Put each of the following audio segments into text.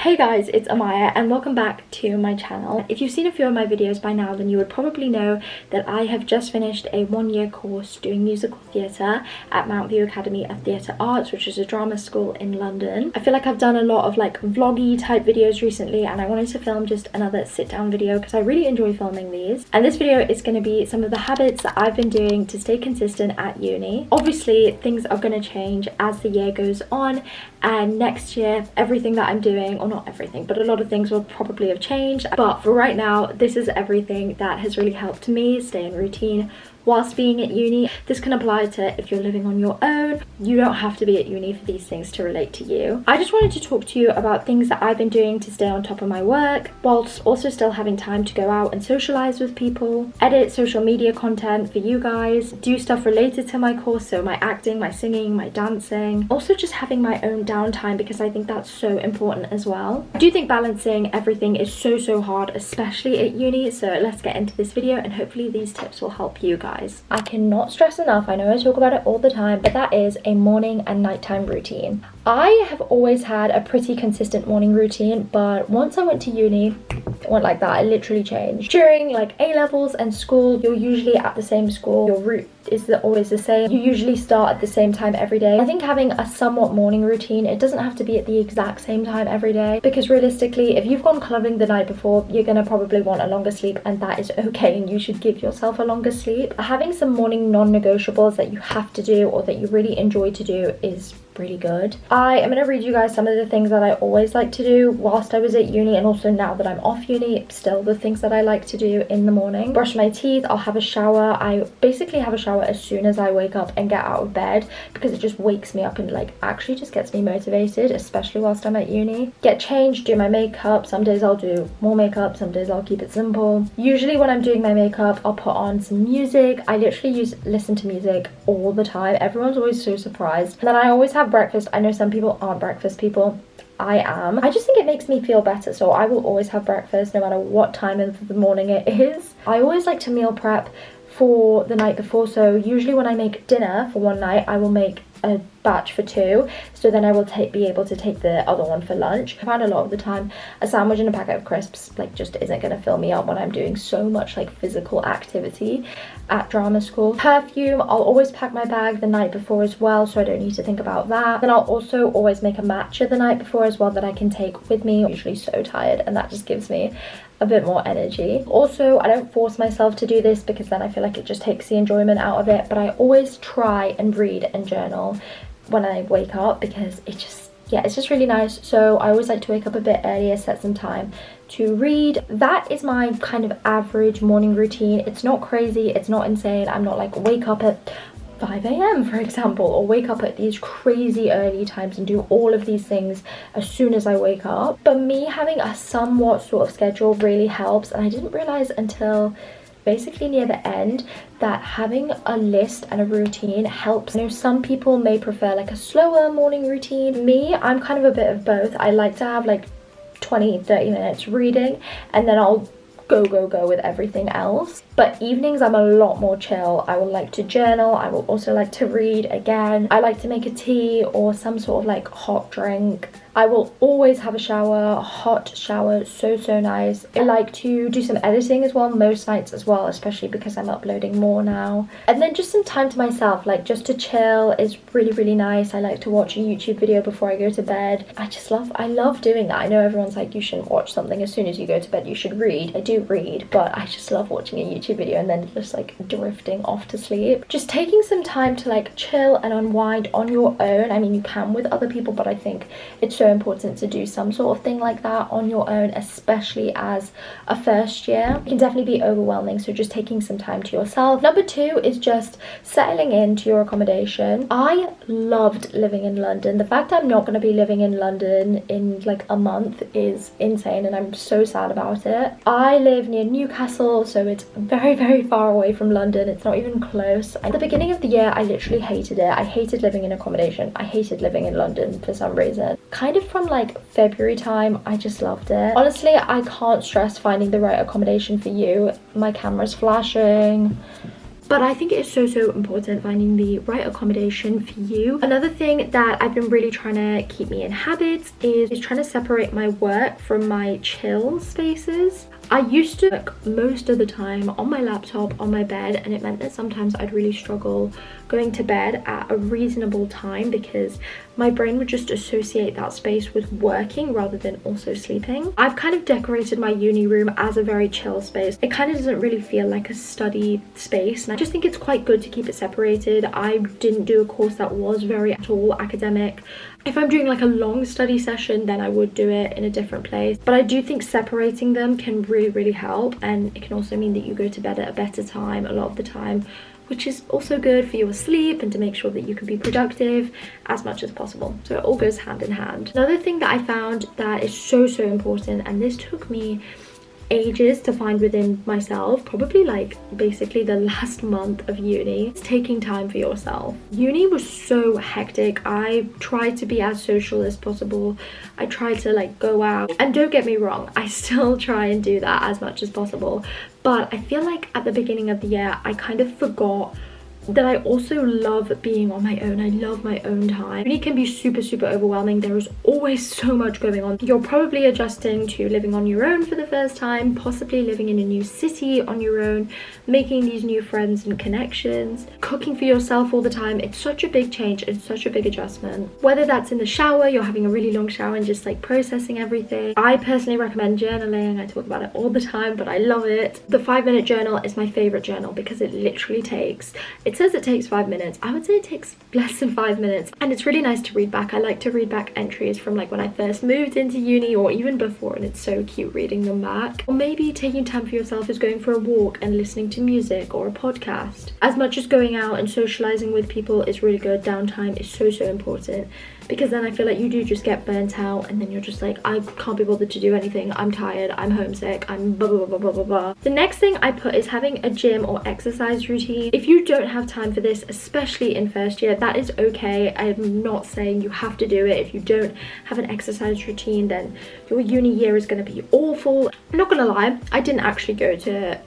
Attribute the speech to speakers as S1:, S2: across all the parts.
S1: Hey guys, it's Amaya and welcome back to my channel. If you've seen a few of my videos by now, then you would probably know that I have just finished a one-year course doing musical theatre at Mount View Academy of Theatre Arts, which is a drama school in London. I feel like I've done a lot of like vloggy type videos recently, and I wanted to film just another sit-down video because I really enjoy filming these. And this video is going to be some of the habits that I've been doing to stay consistent at uni. Obviously, things are going to change as the year goes on, and next year everything that I'm doing, or not everything, but a lot of things will probably have changed. But for right now, this is everything that has really helped me stay in routine whilst being at uni. This can apply to if you're living on your own. You don't have to be at uni for these things to relate to you. I just wanted to talk to you about things that I've been doing to stay on top of my work, whilst also still having time to go out and socialize with people, edit social media content for you guys, do stuff related to my course, so my acting, my singing, my dancing. Also just having my own downtime, because I think that's so important as well. I do think balancing everything is so hard, especially at uni, so let's get into this video and hopefully these tips will help you guys. I cannot stress enough, I know I talk about it all the time, but that is a morning and nighttime routine. I have always had a pretty consistent morning routine, but once I went to uni, it went like that. It literally changed. During like A-levels and school, you're usually at the same school. Your route is always the same. You usually start at the same time every day. I think having a somewhat morning routine, it doesn't have to be at the exact same time every day, because realistically, if you've gone clubbing the night before, you're gonna probably want a longer sleep, and that is okay, and you should give yourself a longer sleep. Having some morning non-negotiables that you have to do or that you really enjoy to do is really good. I am going to read you guys some of the things that I always like to do whilst I was at uni, and also now that I'm off uni, still the things that I like to do in the morning. Brush my teeth, I'll have a shower. I basically have a shower as soon as I wake up and get out of bed, because it just wakes me up and like actually just gets me motivated, especially whilst I'm at uni. Get changed, do my makeup. Some days I'll do more makeup, some days I'll keep it simple. Usually when I'm doing my makeup, I'll put on some music. I literally listen to music all the time. Everyone's always so surprised. And then I always have breakfast. I know some people aren't breakfast people. I am. I just think it makes me feel better, so I will always have breakfast no matter what time of the morning it is. I always like to meal prep for the night before, so usually when I make dinner for one night, I will make a batch for two, so then I will be able to take the other one for lunch. I find a lot of the time a sandwich and a packet of crisps like just isn't going to fill me up when I'm doing so much like physical activity at drama school. Perfume, I'll always pack my bag the night before as well, so I don't need to think about that. Then I'll also always make a matcha the night before as well that I can take with me. I'm usually so tired, and that just gives me a bit more energy. Also, I don't force myself to do this because then I feel like it just takes the enjoyment out of it, but I always try and read and journal when I wake up, because it's just really nice. So I always like to wake up a bit earlier, set some time to read. That is my kind of average morning routine. It's not crazy, it's not insane. I'm not like wake up at 5 a.m. for example, or wake up at these crazy early times and do all of these things as soon as I wake up. But me having a somewhat sort of schedule really helps, and I didn't realize until basically near the end that having a list and a routine helps. I know some people may prefer like a slower morning routine. Me, I'm kind of a bit of both. I like to have like 20-30 minutes reading, and then I'll go with everything else. But evenings I'm a lot more chill. I will like to journal. I will also like to read again. I like to make a tea or some sort of like hot drink. I will always have a shower, hot shower, so nice. I like to do some editing as well most nights as well, especially because I'm uploading more now. And then just some time to myself, like just to chill is really nice. I like to watch a YouTube video before I go to bed. I love doing that. I know everyone's like, you shouldn't watch something as soon as you go to bed, you should read. I do read, but I just love watching a YouTube video and then just like drifting off to sleep. Just taking some time to like chill and unwind on your own. I mean, you can with other people, but I think it's so important to do some sort of thing like that on your own, especially as a first year. It can definitely be overwhelming, so just taking some time to yourself. Number 2 is just settling into your accommodation. I loved living in London. The fact I'm not going to be living in London in like a month is insane, and I'm so sad about it. I live near Newcastle, so it's very far away from London. It's not even close. At the beginning of the year, I literally hated it. I hated living in accommodation. I hated living in London for some reason. Kind of from like February time, I just loved it. Honestly, I can't stress finding the right accommodation for you. My camera's flashing. But I think it is so important finding the right accommodation for you. Another thing that I've been really trying to keep me in habits is trying to separate my work from my chill spaces. I used to work most of the time on my laptop on my bed, and it meant that sometimes I'd really struggle going to bed at a reasonable time because my brain would just associate that space with working rather than also sleeping. I've kind of decorated my uni room as a very chill space. It kind of doesn't really feel like a study space, and I just think it's quite good to keep it separated. I didn't do a course that was very at all academic. If I'm doing like a long study session, then I would do it in a different place. But I do think separating them can really help, and it can also mean that you go to bed at a better time a lot of the time, which is also good for your sleep and to make sure that you can be productive as much as possible. So it all goes hand in hand. Another thing that I found that is so important, and this took me ages to find within myself, probably like basically the last month of uni, is taking time for yourself. Uni was so hectic. I tried to be as social as possible. I tried to like go out, and don't get me wrong, I still try and do that as much as possible, but I feel like at the beginning of the year I kind of forgot that I also love being on my own. I love my own time. Uni can be super overwhelming. There is always so much going on. You're probably adjusting to living on your own for the first time, possibly living in a new city on your own, making these new friends and connections, cooking for yourself all the time. It's such a big change and such a big adjustment. Whether that's in the shower, you're having a really long shower and just like processing everything. I personally recommend journaling. I talk about it all the time, but I love it. The 5-minute journal is my favorite journal because it literally takes, it says it takes 5 minutes. I would say it takes less than 5 minutes, and it's really nice to read back. I like to read back entries from like when I first moved into uni or even before, and it's so cute reading them back. Or maybe taking time for yourself is going for a walk and listening to music or a podcast. As much as going out and socializing with people is really good, downtime is so important, because then I feel like you do just get burnt out, and then you're just like, I can't be bothered to do anything. I'm tired, I'm homesick, I'm blah blah blah blah blah. The next thing I put is having a gym or exercise routine. If you don't have time for this, especially in first year, that is okay. I'm not saying you have to do it. If you don't have an exercise routine, then your uni year is going to be awful. I'm not gonna lie, I didn't actually go to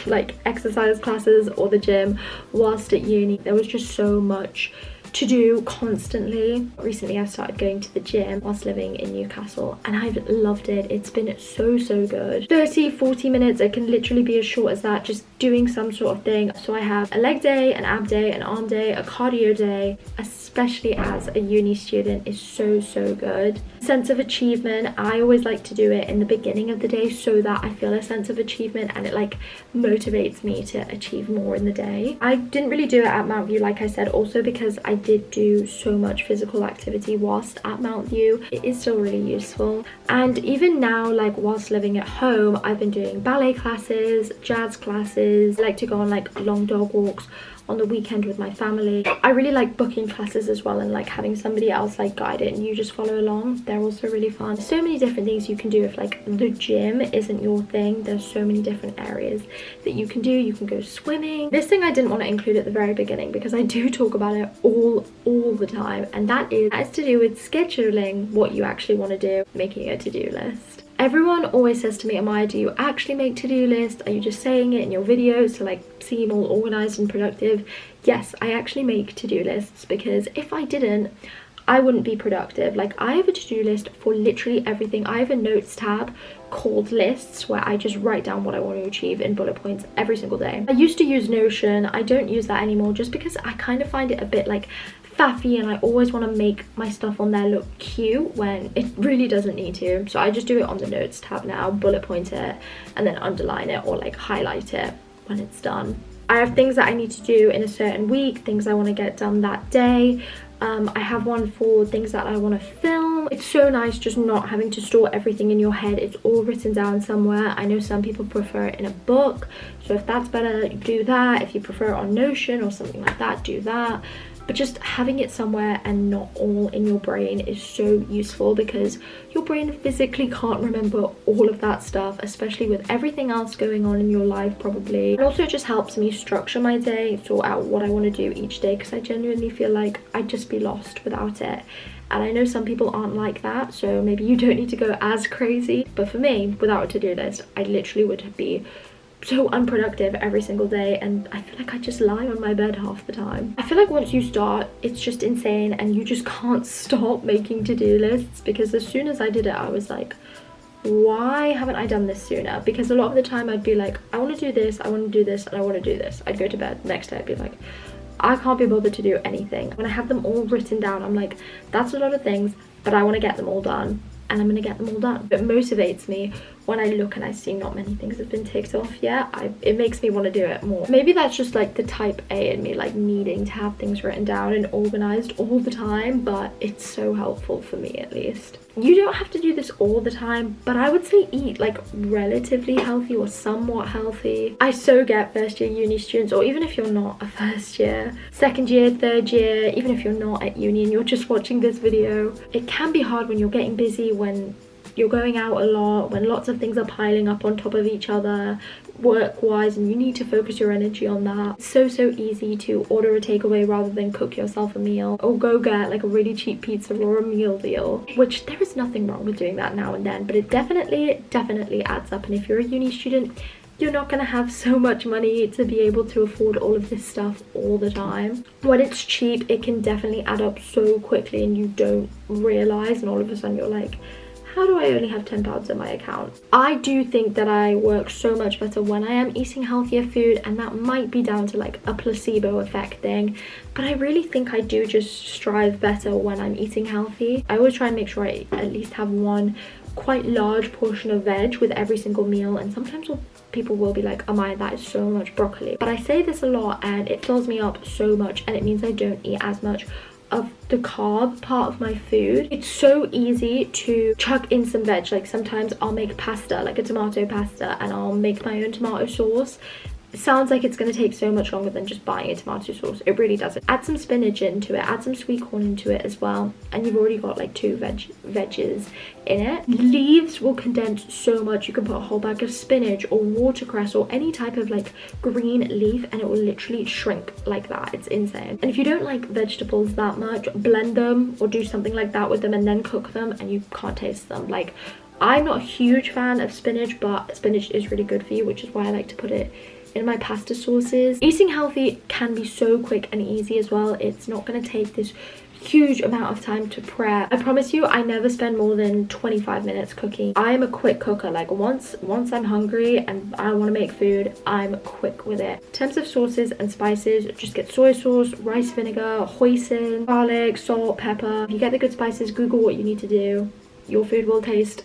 S1: like exercise classes or the gym whilst at uni. There was just so much to do constantly. Recently I started going to the gym whilst living in Newcastle, and I've loved it. It's been so good. 30-40 minutes, it can literally be as short as that, just doing some sort of thing. So I have a leg day, an ab day, an arm day, a cardio day. Especially as a uni student is so good. Sense of achievement, I always like to do it in the beginning of the day so that I feel a sense of achievement, and it like motivates me to achieve more in the day. I didn't really do it at Mount View, like I said, also because I did do so much physical activity whilst at Mount View. It is still really useful. And even now, like whilst living at home, I've been doing ballet classes, jazz classes. I like to go on like long dog walks on the weekend with my family. I really like booking classes as well, and like having somebody else like guide it and you just follow along. They're also really fun. So many different things you can do if like the gym isn't your thing. There's so many different areas that you can do. You can go swimming. This thing I didn't want to include at the very beginning because I do talk about it all the time, and that is to do with scheduling what you actually want to do, making a to-do list. Everyone always says to me, Amaya, do you actually make to-do lists? Are you just saying it in your videos to like seem all organized and productive? Yes, I actually make to-do lists, because if I didn't, I wouldn't be productive. Like, I have a to-do list for literally everything. I have a notes tab called lists where I just write down what I want to achieve in bullet points every single day. I used to use Notion. I don't use that anymore just because I kind of find it a bit like faffy, and I always want to make my stuff on there look cute when it really doesn't need to. So I just do it on the notes tab now, bullet point it, and then underline it or like highlight it when it's done. I have things that I need to do in a certain week, things I want to get done that day. I have one for things that I want to film. It's so nice just not having to store everything in your head. It's all written down somewhere. I know some people prefer it in a book, so if that's better, do that. If you prefer it on Notion or something like that, do that. But just having it somewhere and not all in your brain is so useful, because your brain physically can't remember all of that stuff, especially with everything else going on in your life probably. And also it just helps me structure my day, sort out what I want to do each day, because I genuinely feel like I'd just be lost without it. And I know some people aren't like that, so maybe you don't need to go as crazy. But for me, without a to-do list, I literally would be so unproductive every single day, and I feel like I just lie on my bed half the time. I feel like once you start, it's just insane and you just can't stop making to-do lists, because as soon as I did it, I was like, why haven't I done this sooner? Because a lot of the time I'd be like, I want to do this, I want to do this, and I want to do this. I'd go to bed, next day I'd be like, I can't be bothered to do anything. When I have them all written down, I'm like, that's a lot of things, but I want to get them all done, and I'm gonna get them all done. It motivates me when I look and I see not many things have been ticked off yet. It makes me want to do it more. Maybe that's just like the type A in me, like needing to have things written down and organized all the time, but it's so helpful for me at least. You don't have to do this all the time, but I would say eat like relatively healthy or somewhat healthy. I so get first year uni students, or even if you're not a first year, second year, third year, even if you're not at uni and you're just watching this video, it can be hard when you're getting busy, when you're going out a lot, when lots of things are piling up on top of each other work-wise, and you need to focus your energy on that. It's so easy to order a takeaway rather than cook yourself a meal, or go get like a really cheap pizza or a meal deal, which there is nothing wrong with doing that now and then, but it definitely adds up. And if you're a uni student, you're not going to have so much money to be able to afford all of this stuff all the time. When it's cheap, it can definitely add up so quickly and you don't realize, and all of a sudden you're like, how do I only have £10 in my account? I do think that I work so much better when I am eating healthier food, and that might be down to like a placebo effect thing, but I really think I do just strive better when I'm eating healthy. I always try and make sure I at least have one quite large portion of veg with every single meal, and sometimes people will be like, Amaya, that is so much broccoli. But I say this a lot and it fills me up so much, and it means I don't eat as much of the carb part of my food. It's so easy to chuck in some veg. Like sometimes I'll make pasta, like a tomato pasta, and I'll make my own tomato sauce. It sounds like it's going to take so much longer than just buying a tomato sauce. It really doesn't. Add some spinach into it, add some sweet corn into it as well, and you've already got like two veggies in it. Leaves will condense so much. You can put a whole bag of spinach or watercress or any type of like green leaf, and it will literally shrink like that. It's insane. And if you don't like vegetables that much, blend them or do something like that with them and then cook them, and you can't taste them. Like, I'm not a huge fan of spinach, but spinach is really good for you, which is why I like to put it in my pasta sauces. Eating healthy can be so quick and easy as well. It's not going to take this huge amount of time to prep. I promise you, I never spend more than 25 minutes cooking. I am a quick cooker. Like once I'm hungry and I want to make food, I'm quick with it. In terms of sauces and spices, just get soy sauce, rice vinegar, hoisin, garlic, salt, pepper. If you get the good spices, Google what you need to do. Your food will taste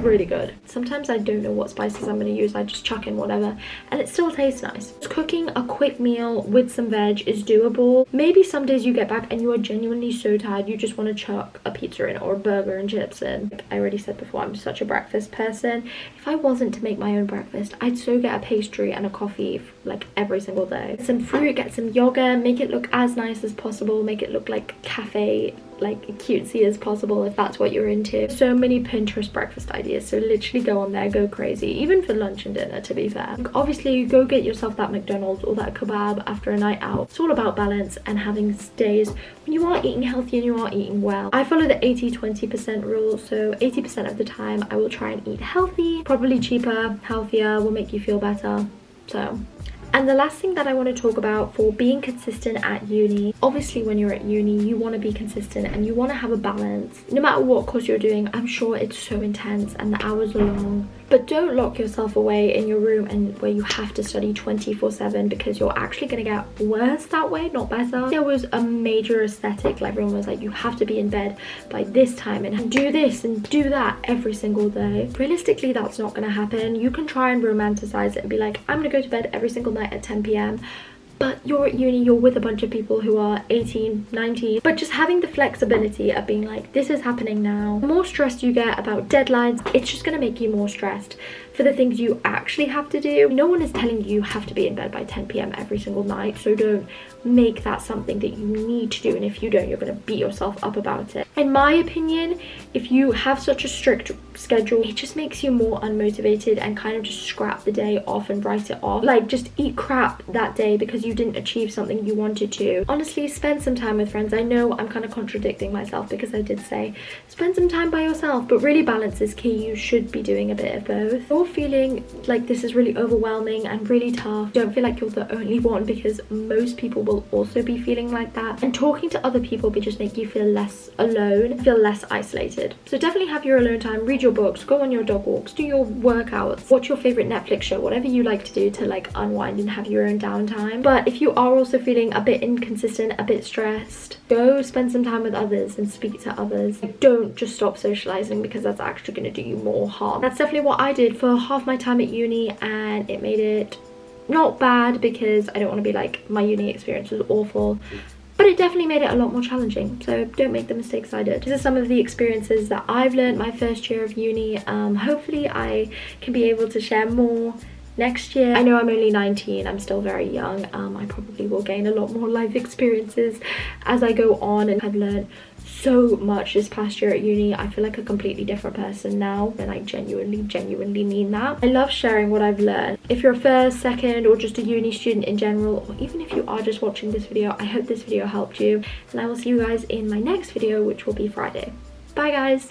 S1: really good. Sometimes I don't know what spices I'm going to use. I just chuck in whatever and it still tastes nice. Cooking a quick meal with some veg is doable. Maybe some days you get back and you are genuinely so tired you just want to chuck a pizza in or a burger and chips in. Like I already said before, I'm such a breakfast person. If I wasn't to make my own breakfast, I'd so get a pastry and a coffee like every single day. Some fruit, get some yogurt, make it look as nice as possible, make it look like cafe, like cutesy as possible if that's what you're into. So many Pinterest breakfast ideas, so literally go on there, go crazy, even for lunch and dinner, to be fair. Obviously go get yourself that McDonald's or that kebab after a night out. It's all about balance and having days when you are eating healthy and you are eating well. I follow the 80-20% rule, so 80% of the time I will try and eat healthy, probably cheaper, healthier, will make you feel better. So, and the last thing that I want to talk about for being consistent at uni, obviously when you're at uni you want to be consistent and you want to have a balance. No matter what course you're doing, I'm sure it's so intense and the hours are long, but don't lock yourself away in your room and where you have to study 24/7, because you're actually going to get worse that way, not better. There was a major aesthetic, like everyone was like, you have to be in bed by this time and do this and do that every single day. Realistically, that's not going to happen. You can try and romanticize it and be like, I'm going to go to bed every single night at 10 p.m. but you're at uni, you're with a bunch of people who are 18, 19, but just having the flexibility of being like, this is happening now. The more stressed you get about deadlines, it's just going to make you more stressed for the things you actually have to do. No one is telling you have to be in bed by 10 p.m. every single night, so don't make that something that you need to do, and if you don't, you're going to beat yourself up about it. In my opinion, if you have such a strict schedule, it just makes you more unmotivated and kind of just scrap the day off and write it off. Like, just eat crap that day because you didn't achieve something you wanted to. Honestly, spend some time with friends. I know I'm kind of contradicting myself because I did say spend some time by yourself, but really balance is key. You should be doing a bit of both. If you're feeling like this is really overwhelming and really tough, don't feel like you're the only one, because most people will also be feeling like that. And talking to other people will just make you feel less alone, feel less isolated. So definitely have your alone time, read your books, go on your dog walks, do your workouts, watch your favorite Netflix show, whatever you like to do to like unwind and have your own downtime. But if you are also feeling a bit inconsistent, a bit stressed, go spend some time with others and speak to others. Don't just stop socializing, because that's actually going to do you more harm. That's definitely what I did for half my time at uni, and it made it not bad, because I don't want to be like my uni experience was awful, but it definitely made it a lot more challenging. So don't make the mistakes I did. These are some of the experiences that I've learned my first year of uni. Hopefully I can be able to share more next year. I know I'm only 19, I'm still very young. I probably will gain a lot more life experiences as I go on, and I've learned so much this past year at uni. I feel like a completely different person now, and I genuinely mean that. I love sharing what I've learned. If you're a first, second, or just a uni student in general, or even if you are just watching this video, I hope this video helped you, and I will see you guys in my next video, which will be Friday. Bye guys.